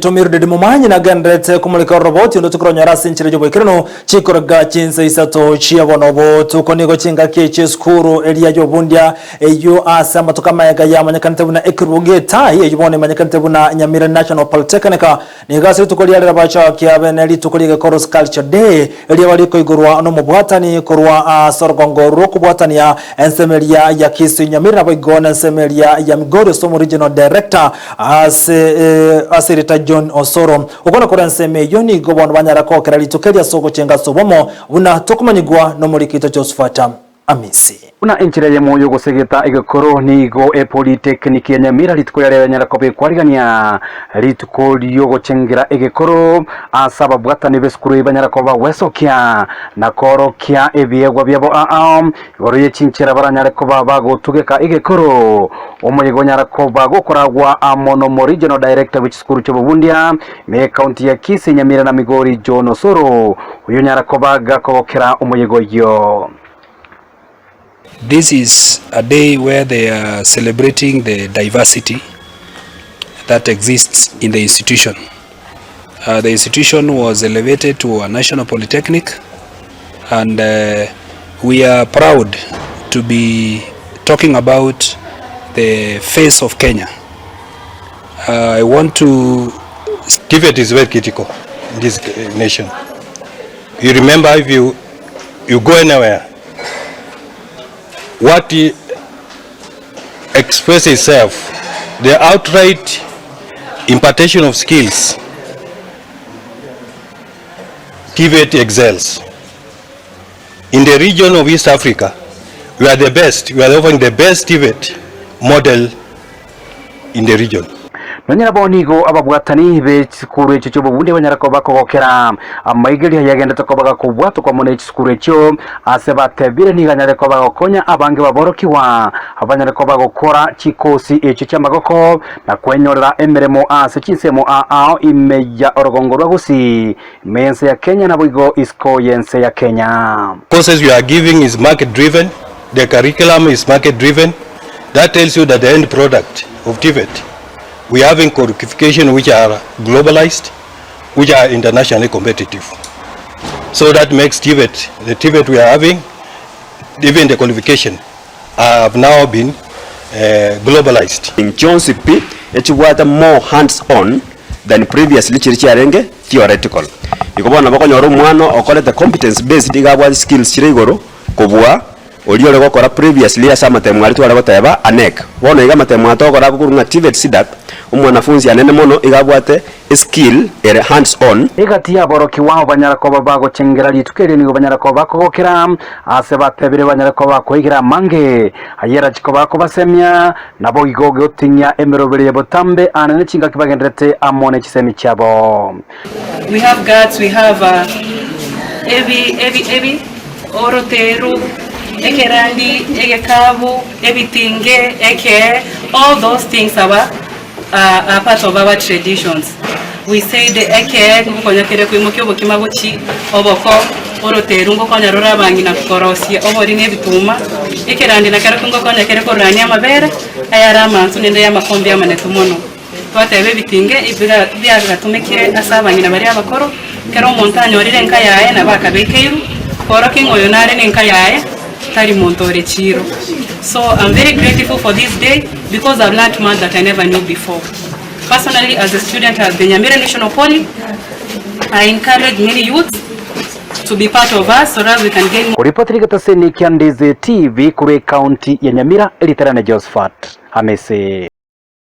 tumiru de mumanyi na gandrete kumulika roboti ndo tukronya rasi nchire jobo ikirano chikoraga chinse isato chiabonobo tukonigo chinga keche skuru elia jobundia eyo asa matukama ya manyakanite buna ekirugeta yibone manyakanite buna Nyamira National Polytechnic ni gasi tukolialira bacha kiabeneli tukoliga chorus culture day elia waliko igurwa no mubwatani kurwa sorgongo rokubwatania ensemelia ya Kisii Nyamira boigona ensemelia ya Migori Somo Regional Director Asirita John Osoro ukona kora nseme yoni gobon banyara ko kerali tukelia soko chenga sobomo una tokumanyigwa no muri kito Josfata Amisi una enchire ye moyo gusegeta igakoro nigo polytechnic ya Nyamira litukolya ya nyarakobe kwarigania litukolyo gochengera igakoro asaba bwatani beskuru banyarakoba wesokya nakorokya ebyegwa byabo goro ye chinchira baranyarakoba bagotugeka igakoro omuyigo nyarakoba gokoragwa amono regional director which skuru chobundia me county ya Kisii Nyamira na Migori John Osoro uyo nyarakoba gakokera omuyigo yo. This is a day where they are celebrating the diversity that exists in the institution. The institution was elevated to a national polytechnic, and we are proud to be talking about the face of Kenya. I want to... TVET is very critical in this nation. You remember, if you go anywhere, what expresses itself, the outright impartation of skills, TVET excels. In the region of East Africa, we are the best. We are offering the best TVET model in the region. Nonyera bonigo ababwatani be skuru echo cyo bundi banyarakoba kokera amaigeli yagenda tokobaga kubwato kwa mone skuru echo asebatebire niganyare koba gokonya abange baborokiwa abanyarakoba gokora chikosi echo cyamagoko na kwenyorera emeremo ase chinsemo imeya orogongo rwa Gusii mense ya Kenya na bwigo isko yense ya Kenya. Courses we are giving is market driven, the curriculum is market driven. That tells you that the end product of TVET, we are having qualifications which are globalized, which are internationally competitive. So that makes TVET, the TVET we are having, even the qualification have now been globalized. In Jones P, it was more hands-on than previously chirichiarenge theoretical. Ikobona bakonyoro mwano okole the competence based igabwa skills chirigoro kobwa oliole gokora previously asama temwali twara goteba anek bono iga matemwa tokora gukurunga TVET sidat umwanafunzi anene mono igabwate skill ere hands on igati ya boroki wao banyarakoba bago chengera litukere nigo banyarakoba kokera asebatebire banyarakoba koigira mange ayera chikoba ko basemya nabo igoge otinya emerobere yabotambe anene chinga kibagendrete amone chisemi chabo. We have guards, we have evi oroteru ekerandi egekabu ebitinge eke, all those things are part of our traditions. We say the eke ngukonya kere kwimukyo bokima bochi oboko oroteru ngukonya rora bangi na korosia obori ne bituma ekerandi na kare ngukonya kere korani amabere ayarama tunende ya makombi amanetu mono twatebe bitinge ibira byatumekire asabangi na bari abakoro kero montanyo rire nka yae na bakabekeiru koro kingoyo nare nenka yae tari montore chiro. So I'm very grateful for this day because I've learned much that I never knew before. Personally, as a student at the Nyamira National Poly, I encourage many youths to be part of us so that we can gain more. Kuripoti Ndizi TV kure county ya Nyamira Eliterane Josephat Amese.